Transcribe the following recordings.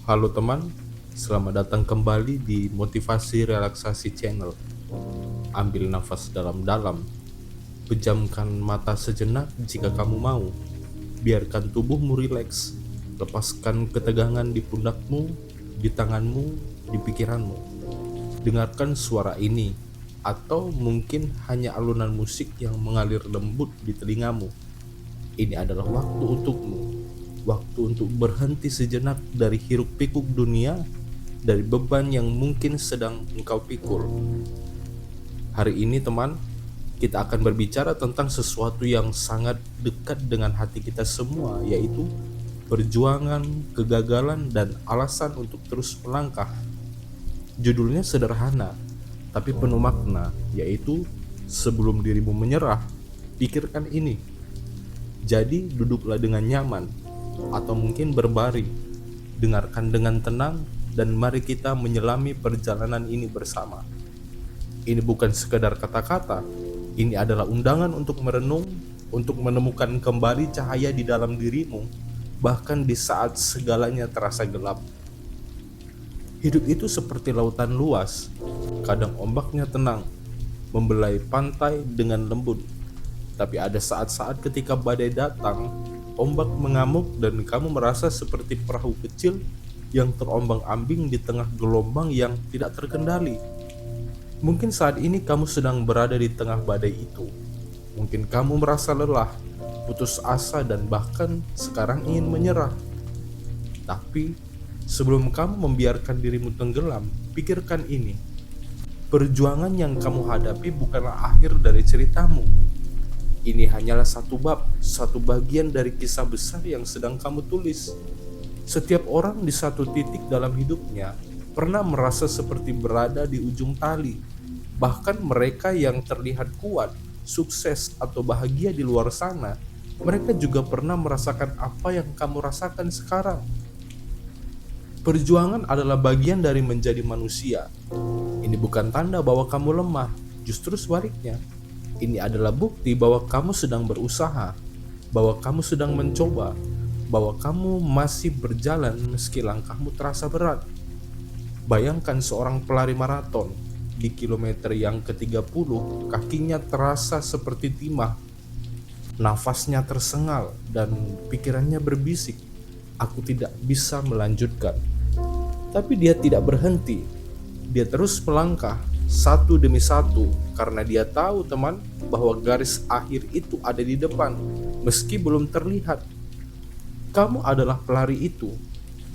Halo teman, selamat datang kembali di Motivasi Relaksasi Channel. Ambil nafas dalam-dalam, pejamkan mata sejenak jika kamu mau. Biarkan tubuhmu rileks, lepaskan ketegangan di pundakmu, di tanganmu, di pikiranmu. Dengarkan suara ini, atau mungkin hanya alunan musik yang mengalir lembut di telingamu. Ini adalah waktu untukmu, waktu untuk berhenti sejenak dari hiruk-pikuk dunia, dari beban yang mungkin sedang engkau pikul. Hari ini teman, kita akan berbicara tentang sesuatu yang sangat dekat dengan hati kita semua, yaitu perjuangan, kegagalan, dan alasan untuk terus melangkah. Judulnya sederhana, tapi penuh makna, yaitu sebelum dirimu menyerah, pikirkan ini. Jadi duduklah dengan nyaman, atau mungkin berbaring, dengarkan dengan tenang, dan mari kita menyelami perjalanan ini bersama. Ini bukan sekedar kata-kata, ini adalah undangan untuk merenung, untuk menemukan kembali cahaya di dalam dirimu, bahkan di saat segalanya terasa gelap. Hidup itu seperti lautan luas, kadang ombaknya tenang, membelai pantai dengan lembut. Tapi ada saat-saat ketika badai datang, ombak mengamuk dan kamu merasa seperti perahu kecil yang terombang-ambing di tengah gelombang yang tidak terkendali. Mungkin saat ini kamu sedang berada di tengah badai itu. Mungkin kamu merasa lelah, putus asa, dan bahkan sekarang ingin menyerah. Tapi sebelum kamu membiarkan dirimu tenggelam, pikirkan ini. Perjuangan yang kamu hadapi bukanlah akhir dari ceritamu. Ini hanyalah satu bab, satu bagian dari kisah besar yang sedang kamu tulis. Setiap orang di satu titik dalam hidupnya pernah merasa seperti berada di ujung tali. Bahkan mereka yang terlihat kuat, sukses, atau bahagia di luar sana, mereka juga pernah merasakan apa yang kamu rasakan sekarang. Perjuangan adalah bagian dari menjadi manusia. Ini bukan tanda bahwa kamu lemah, justru sebaliknya. Ini adalah bukti bahwa kamu sedang berusaha, bahwa kamu sedang mencoba, bahwa kamu masih berjalan meski langkahmu terasa berat. Bayangkan seorang pelari maraton di kilometer yang ke-30, kakinya terasa seperti timah, nafasnya tersengal, dan pikirannya berbisik, "Aku tidak bisa melanjutkan." Tapi dia tidak berhenti, dia terus melangkah satu demi satu, karena dia tahu teman bahwa garis akhir itu ada di depan, meski belum terlihat. Kamu adalah pelari itu,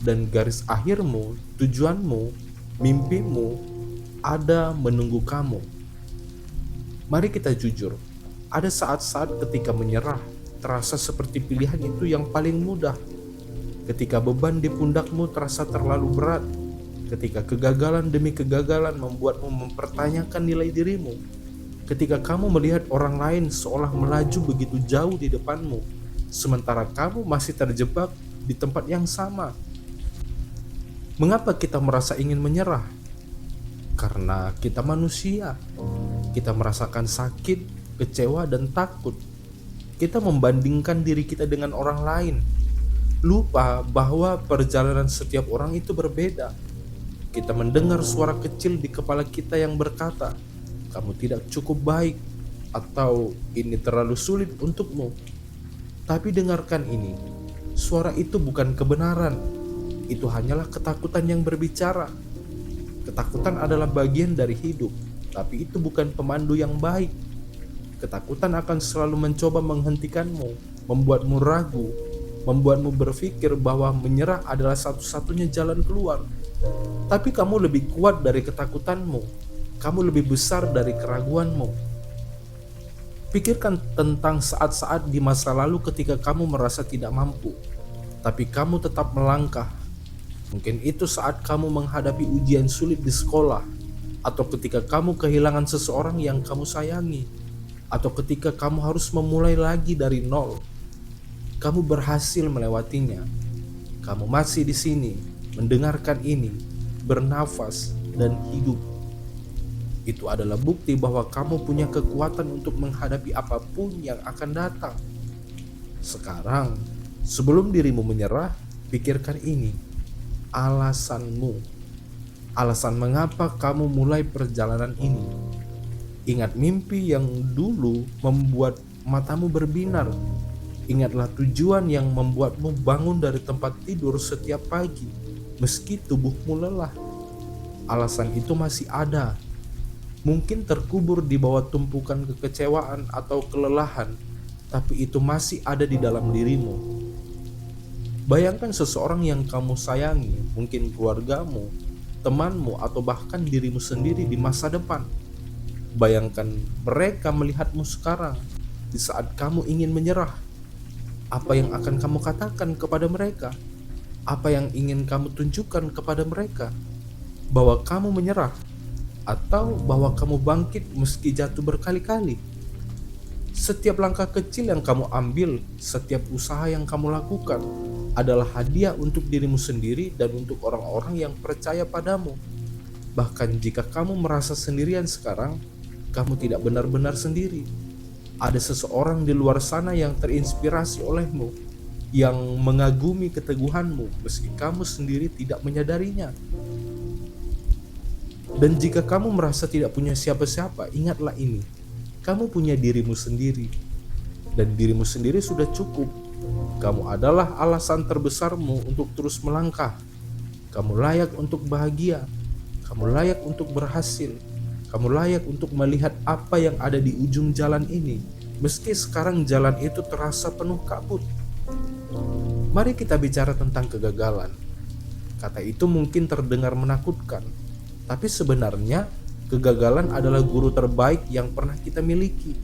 dan garis akhirmu, tujuanmu, mimpimu ada menunggu kamu. Mari kita jujur, ada saat-saat ketika menyerah terasa seperti pilihan itu yang paling mudah. Ketika beban di pundakmu terasa terlalu berat, ketika kegagalan demi kegagalan membuatmu mempertanyakan nilai dirimu, ketika kamu melihat orang lain seolah melaju begitu jauh di depanmu, sementara kamu masih terjebak di tempat yang sama. Mengapa kita merasa ingin menyerah? Karena kita manusia. Kita merasakan sakit, kecewa, dan takut. Kita membandingkan diri kita dengan orang lain, lupa bahwa perjalanan setiap orang itu berbeda. Kita mendengar suara kecil di kepala kita yang berkata, "Kamu tidak cukup baik," atau "Ini terlalu sulit untukmu." Tapi dengarkan ini, suara itu bukan kebenaran. Itu hanyalah ketakutan yang berbicara. Ketakutan adalah bagian dari hidup, tapi itu bukan pemandu yang baik. Ketakutan akan selalu mencoba menghentikanmu, membuatmu ragu, membuatmu berpikir bahwa menyerah adalah satu-satunya jalan keluar. Tapi kamu lebih kuat dari ketakutanmu. Kamu lebih besar dari keraguanmu. Pikirkan tentang saat-saat di masa lalu ketika kamu merasa tidak mampu, tapi kamu tetap melangkah. Mungkin itu saat kamu menghadapi ujian sulit di sekolah, atau ketika kamu kehilangan seseorang yang kamu sayangi, atau ketika kamu harus memulai lagi dari nol. Kamu berhasil melewatinya. Kamu masih di sini, mendengarkan ini, bernafas, dan hidup. Itu adalah bukti bahwa kamu punya kekuatan untuk menghadapi apapun yang akan datang. Sekarang, sebelum dirimu menyerah, pikirkan ini. alasanmu. Alasan mengapa kamu mulai perjalanan ini. Ingat mimpi yang dulu membuat matamu berbinar. Ingatlah tujuan yang membuatmu bangun dari tempat tidur setiap pagi, meski tubuhmu lelah. Alasan itu masih ada. Mungkin terkubur di bawah tumpukan kekecewaan atau kelelahan, tapi itu masih ada di dalam dirimu. Bayangkan seseorang yang kamu sayangi, mungkin keluargamu, temanmu, atau bahkan dirimu sendiri di masa depan. Bayangkan mereka melihatmu sekarang, di saat kamu ingin menyerah. Apa yang akan kamu katakan kepada mereka? Apa yang ingin kamu tunjukkan kepada mereka? Bahwa kamu menyerah? Atau bahwa kamu bangkit meski jatuh berkali-kali? Setiap langkah kecil yang kamu ambil, setiap usaha yang kamu lakukan adalah hadiah untuk dirimu sendiri dan untuk orang-orang yang percaya padamu. Bahkan jika kamu merasa sendirian sekarang, kamu tidak benar-benar sendiri. Ada seseorang di luar sana yang terinspirasi olehmu, yang mengagumi keteguhanmu meski kamu sendiri tidak menyadarinya. Dan jika kamu merasa tidak punya siapa-siapa, ingatlah ini. Kamu punya dirimu sendiri, dan dirimu sendiri sudah cukup. Kamu adalah alasan terbesarmu untuk terus melangkah. Kamu layak untuk bahagia. Kamu layak untuk berhasil. Kamu layak untuk melihat apa yang ada di ujung jalan ini, meski sekarang jalan itu terasa penuh kabut. Mari kita bicara tentang kegagalan. Kata itu mungkin terdengar menakutkan, tapi sebenarnya kegagalan adalah guru terbaik yang pernah kita miliki.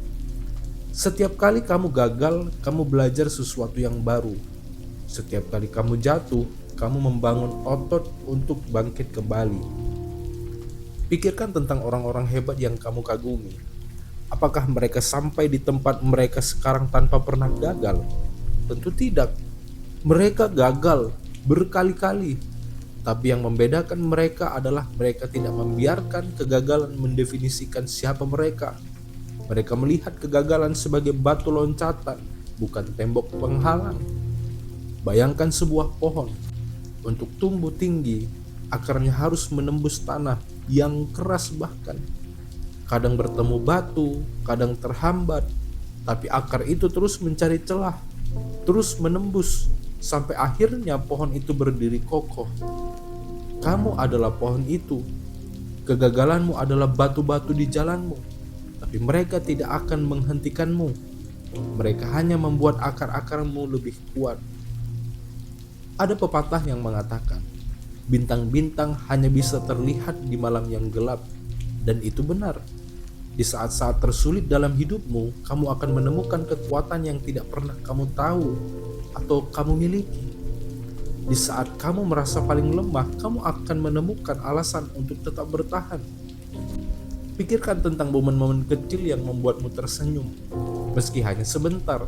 Setiap kali kamu gagal, kamu belajar sesuatu yang baru. Setiap kali kamu jatuh, kamu membangun otot untuk bangkit kembali. Pikirkan tentang orang-orang hebat yang kamu kagumi. Apakah mereka sampai di tempat mereka sekarang tanpa pernah gagal? Tentu tidak. Mereka gagal berkali-kali. Tapi yang membedakan mereka adalah mereka tidak membiarkan kegagalan mendefinisikan siapa mereka. Mereka melihat kegagalan sebagai batu loncatan, bukan tembok penghalang. Bayangkan sebuah pohon. Untuk tumbuh tinggi, akarnya harus menembus tanah yang keras bahkan. Kadang bertemu batu, kadang terhambat, tapi akar itu terus mencari celah, terus menembus, sampai akhirnya pohon itu berdiri kokoh. Kamu adalah pohon itu. Kegagalanmu adalah batu-batu di jalanmu, tapi mereka tidak akan menghentikanmu. Mereka hanya membuat akar-akarmu lebih kuat. Ada pepatah yang mengatakan, bintang-bintang hanya bisa terlihat di malam yang gelap. Dan itu benar. Di saat-saat tersulit dalam hidupmu, kamu akan menemukan kekuatan yang tidak pernah kamu tahu atau kamu miliki. Di saat kamu merasa paling lemah, kamu akan menemukan alasan untuk tetap bertahan. Pikirkan tentang momen-momen kecil yang membuatmu tersenyum, meski hanya sebentar.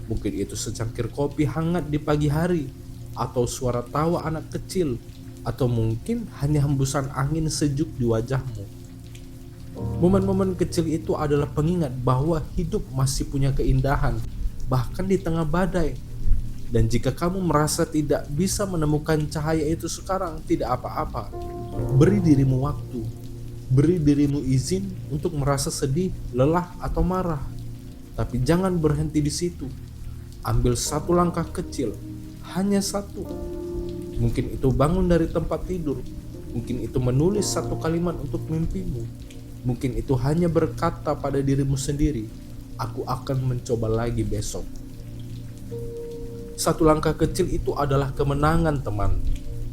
Mungkin itu secangkir kopi hangat di pagi hari, atau suara tawa anak kecil, atau mungkin hanya hembusan angin sejuk di wajahmu. Momen-momen kecil itu adalah pengingat bahwa hidup masih punya keindahan, bahkan di tengah badai. Dan jika kamu merasa tidak bisa menemukan cahaya itu sekarang, tidak apa-apa. Beri dirimu waktu. Beri dirimu izin untuk merasa sedih, lelah, atau marah. Tapi jangan berhenti di situ. Ambil satu langkah kecil, hanya satu. Mungkin itu bangun dari tempat tidur. Mungkin itu menulis satu kalimat untuk mimpimu. Mungkin itu hanya berkata pada dirimu sendiri, aku akan mencoba lagi besok. Satu langkah kecil itu adalah kemenangan, teman.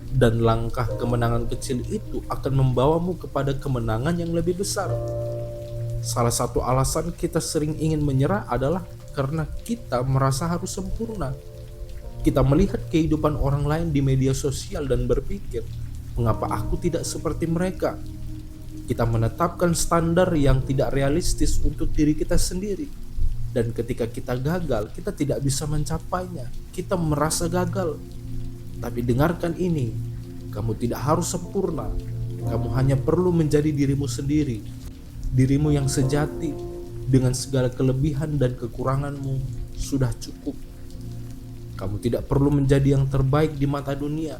Dan langkah kemenangan kecil itu akan membawamu kepada kemenangan yang lebih besar. Salah satu alasan kita sering ingin menyerah adalah karena kita merasa harus sempurna. Kita melihat kehidupan orang lain di media sosial dan berpikir, mengapa aku tidak seperti mereka? Kita menetapkan standar yang tidak realistis untuk diri kita sendiri. Dan ketika kita gagal, kita tidak bisa mencapainya. Kita merasa gagal. Tapi dengarkan ini, kamu tidak harus sempurna. Kamu hanya perlu menjadi dirimu sendiri. Dirimu yang sejati, dengan segala kelebihan dan kekuranganmu, sudah cukup. Kamu tidak perlu menjadi yang terbaik di mata dunia.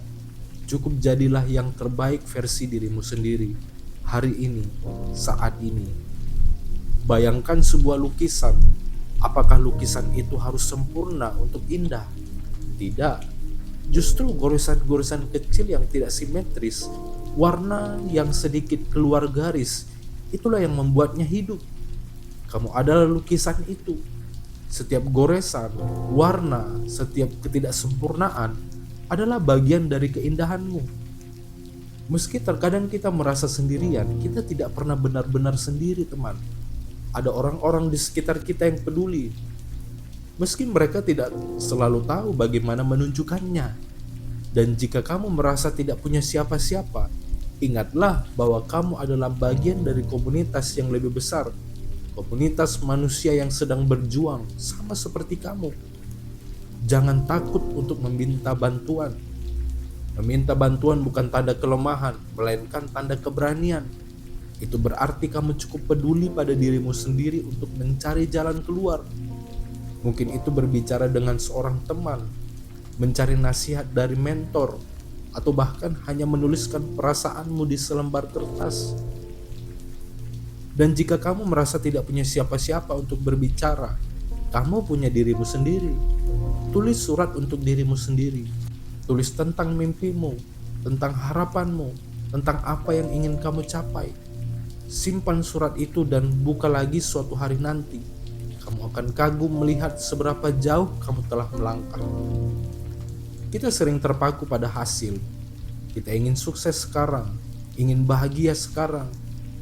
Cukup jadilah yang terbaik versi dirimu sendiri, hari ini, saat ini. Bayangkan sebuah lukisan. Apakah lukisan itu harus sempurna untuk indah? Tidak. Justru goresan-goresan kecil yang tidak simetris, warna yang sedikit keluar garis, itulah yang membuatnya hidup. Kamu adalah lukisan itu. Setiap goresan, warna, setiap ketidaksempurnaan adalah bagian dari keindahanmu. Meski terkadang kita merasa sendirian, kita tidak pernah benar-benar sendiri, teman. Ada orang-orang di sekitar kita yang peduli. Meski mereka tidak selalu tahu bagaimana menunjukkannya. Dan jika kamu merasa tidak punya siapa-siapa, ingatlah bahwa kamu adalah bagian dari komunitas yang lebih besar. Komunitas manusia yang sedang berjuang sama seperti kamu. Jangan takut untuk meminta bantuan. Meminta bantuan bukan tanda kelemahan, melainkan tanda keberanian. Itu berarti kamu cukup peduli pada dirimu sendiri untuk mencari jalan keluar. Mungkin itu berbicara dengan seorang teman, mencari nasihat dari mentor, atau bahkan hanya menuliskan perasaanmu di selembar kertas. Dan jika kamu merasa tidak punya siapa-siapa untuk berbicara, kamu punya dirimu sendiri. Tulis surat untuk dirimu sendiri. Tulis tentang mimpimu, tentang harapanmu, tentang apa yang ingin kamu capai. Simpan surat itu dan buka lagi suatu hari nanti. Kamu akan kagum melihat seberapa jauh kamu telah melangkah. Kita sering terpaku pada hasil. Kita ingin sukses sekarang, ingin bahagia sekarang,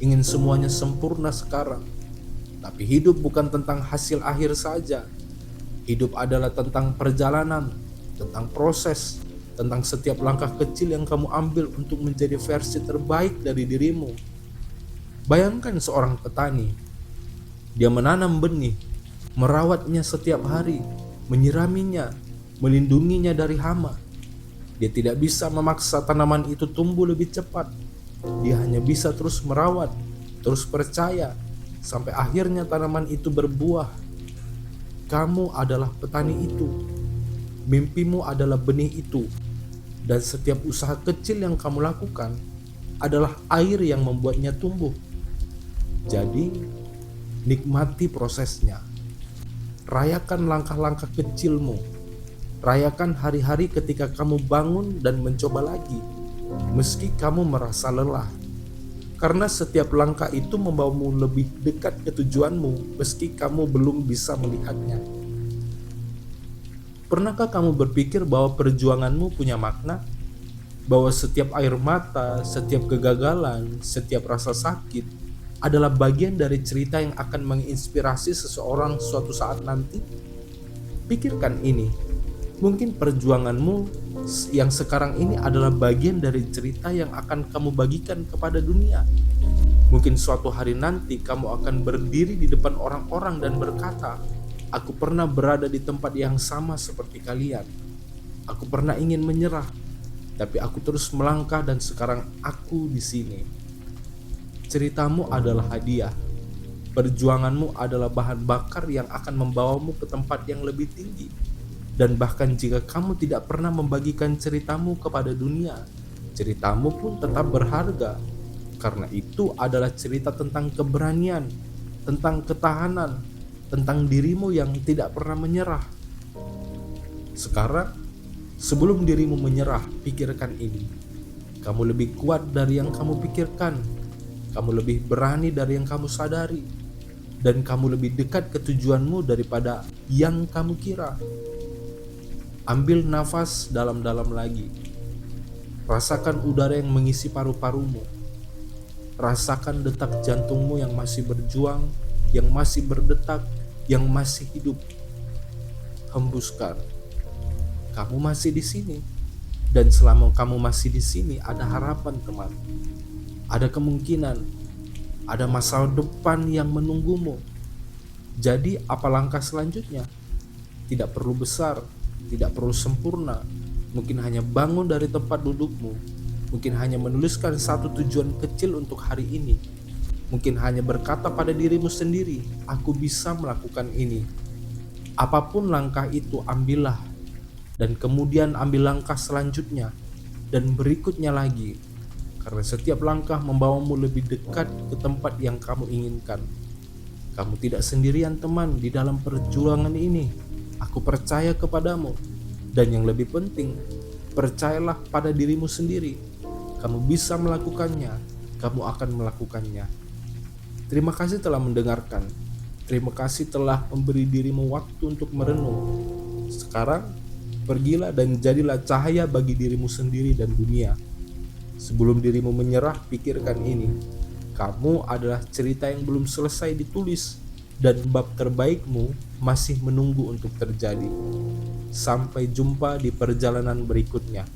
ingin semuanya sempurna sekarang. Tapi hidup bukan tentang hasil akhir saja. Hidup adalah tentang perjalanan, tentang proses, tentang setiap langkah kecil yang kamu ambil untuk menjadi versi terbaik dari dirimu. Bayangkan seorang petani. Dia menanam benih, merawatnya setiap hari, menyiraminya, melindunginya dari hama. Dia tidak bisa memaksa tanaman itu tumbuh lebih cepat. Dia hanya bisa terus merawat, terus percaya, sampai akhirnya tanaman itu berbuah. Kamu adalah petani itu. Mimpimu adalah benih itu. Dan setiap usaha kecil yang kamu lakukan adalah air yang membuatnya tumbuh. Jadi, nikmati prosesnya. Rayakan langkah-langkah kecilmu. Rayakan hari-hari ketika kamu bangun dan mencoba lagi, meski kamu merasa lelah. Karena setiap langkah itu membawamu lebih dekat ke tujuanmu, meski kamu belum bisa melihatnya. Pernahkah kamu berpikir bahwa perjuanganmu punya makna? Bahwa setiap air mata, setiap kegagalan, setiap rasa sakit adalah bagian dari cerita yang akan menginspirasi seseorang suatu saat nanti? Pikirkan ini. Mungkin perjuanganmu yang sekarang ini adalah bagian dari cerita yang akan kamu bagikan kepada dunia. Mungkin suatu hari nanti kamu akan berdiri di depan orang-orang dan berkata, "Aku pernah berada di tempat yang sama seperti kalian. Aku pernah ingin menyerah, tapi aku terus melangkah dan sekarang aku di sini." Ceritamu adalah hadiah. Perjuanganmu adalah bahan bakar yang akan membawamu ke tempat yang lebih tinggi. Dan bahkan jika kamu tidak pernah membagikan ceritamu kepada dunia, ceritamu pun tetap berharga. Karena itu adalah cerita tentang keberanian, tentang ketahanan, tentang dirimu yang tidak pernah menyerah. Sekarang, sebelum dirimu menyerah, pikirkan ini. Kamu lebih kuat dari yang kamu pikirkan. Kamu lebih berani dari yang kamu sadari. Dan kamu lebih dekat ke tujuanmu daripada yang kamu kira. Ambil nafas dalam-dalam lagi. Rasakan udara yang mengisi paru-parumu. Rasakan detak jantungmu yang masih berjuang, yang masih berdetak, yang masih hidup. Hembuskan. Kamu masih di sini. Dan selama kamu masih di sini, ada harapan, teman. Ada kemungkinan, ada masa depan yang menunggumu. Jadi apa langkah selanjutnya? Tidak perlu besar, tidak perlu sempurna. Mungkin hanya bangun dari tempat dudukmu. Mungkin hanya menuliskan satu tujuan kecil untuk hari ini. Mungkin hanya berkata pada dirimu sendiri, "Aku bisa melakukan ini." Apapun langkah itu, ambillah. Dan kemudian ambil langkah selanjutnya. dan berikutnya lagi. Karena setiap langkah membawamu lebih dekat ke tempat yang kamu inginkan. Kamu tidak sendirian teman di dalam perjuangan ini. Aku percaya kepadamu. Dan yang lebih penting, percayalah pada dirimu sendiri. Kamu bisa melakukannya. Kamu akan melakukannya. Terima kasih telah mendengarkan. Terima kasih telah memberi dirimu waktu untuk merenung. Sekarang, pergilah dan jadilah cahaya bagi dirimu sendiri dan dunia. Sebelum dirimu menyerah, pikirkan ini. Kamu adalah cerita yang belum selesai ditulis, dan bab terbaikmu masih menunggu untuk terjadi. Sampai jumpa di perjalanan berikutnya.